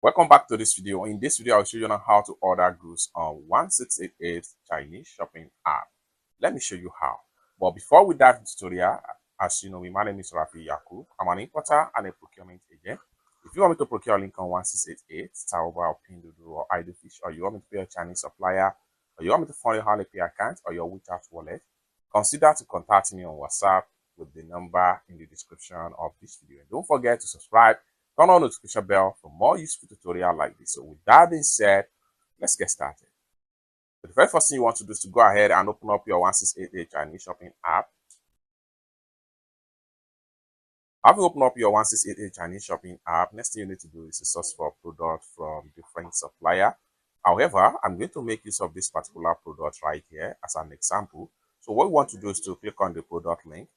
Welcome back to this video. In this video, I'll show you on how to order goods on 1688 Chinese shopping app. Let me show you how. But before we dive into the tutorial, as you know me, my name is Rafi Yakub. I'm an importer and a procurement agent. If you want me to procure link on 1688, Taobao or Pinduoduo or Idlefish, or you want me to pay a Chinese supplier, or you want me to fund your Alipay account or your WeChat wallet, consider to contact me on WhatsApp with the number in the description of this video. And don't forget to subscribe, turn on the notification bell for more useful tutorials like this. So with that being said, let's get started. So the very first thing you want to do is to go ahead and open up your 1688 Chinese shopping app. Having opened up your 1688 Chinese shopping app, next thing you need to do is to search for a product from different supplier. However, I'm going to make use of this particular product right here as an example. So what we want to do is to click on the product link.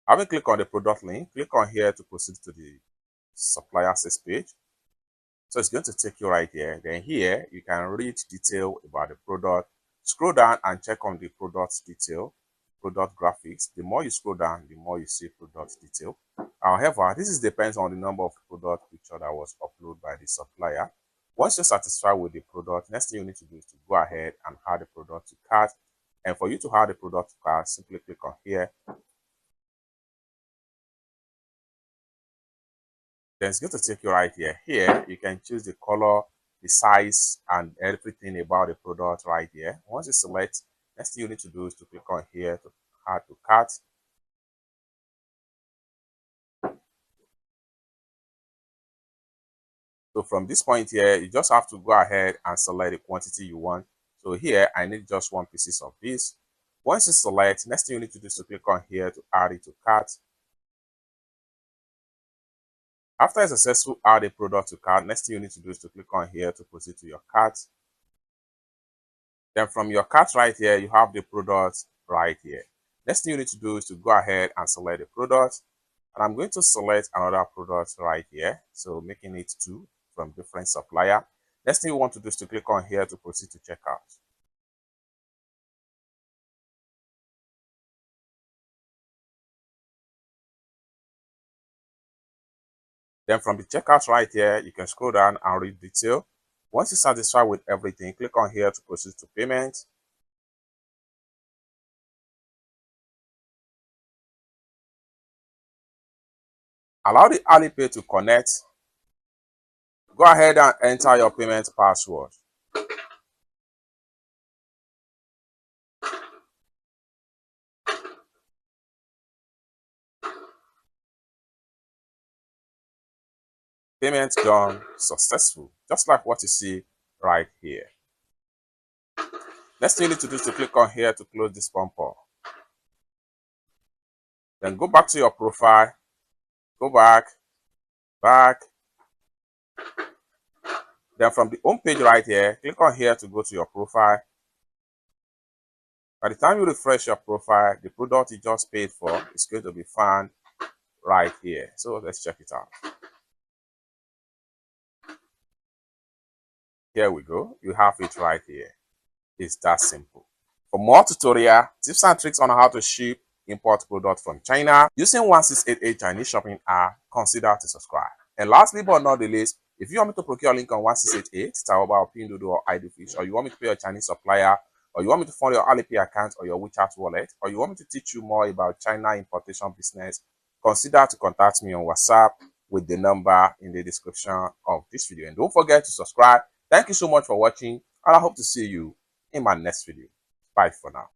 Having clicked on the product link, click on here to proceed to the supplier access page. So it's going to take you right here. Then here you can read detail about the product. Scroll down and check on the product detail, product graphics. The more you scroll down, the more you see product detail. However, this depends on the number of product picture that was uploaded by the supplier. Once you're satisfied with the product, next thing you need to do is to go ahead and add the product to cart. And for you to add the product to cart, simply click on here. Then it's going to take you right here. Here, you can choose the color, the size, and everything about the product right here. Once you select, next thing you need to do is to click on here to add to cart. So from this point here, you just have to go ahead and select the quantity you want. So here, I need just 1 piece of this. Once you select, next thing you need to do is to click on here to add it to cart. After a successful add a product to cart, next thing you need to do is to click on here to proceed to your cart. Then from your cart right here, you have the product right here. Next thing you need to do is to go ahead and select the product. And I'm going to select another product right here. So making it 2 from different supplier. Next thing you want to do is to click on here to proceed to checkout. Then from the checkout right here, you can scroll down and read detail. Once you're satisfied with everything, click on here to proceed to payment. Allow the Alipay to connect. Go ahead and enter your payment password. Payment done successful, just like what you see right here. Next thing you need to do is to click on here to close this bumper. Then go back to your profile, go back. Then from the home page right here, click on here to go to your profile. By the time you refresh your profile, the product you just paid for is going to be found right here. So let's check it out. Here we go. You have it right here. It's that simple. For more tutorial, tips and tricks on how to ship, import products from China using 1688 Chinese shopping app, consider to subscribe. And lastly but not the least, if you want me to procure link on 1688, Taobao or Pinduoduo or Idlefish, or you want me to pay a Chinese supplier, or you want me to fund your Alipay account or your WeChat wallet, or you want me to teach you more about China importation business, consider to contact me on WhatsApp with the number in the description of this video. And don't forget to subscribe. Thank you so much for watching, and I hope to see you in my next video. Bye for now.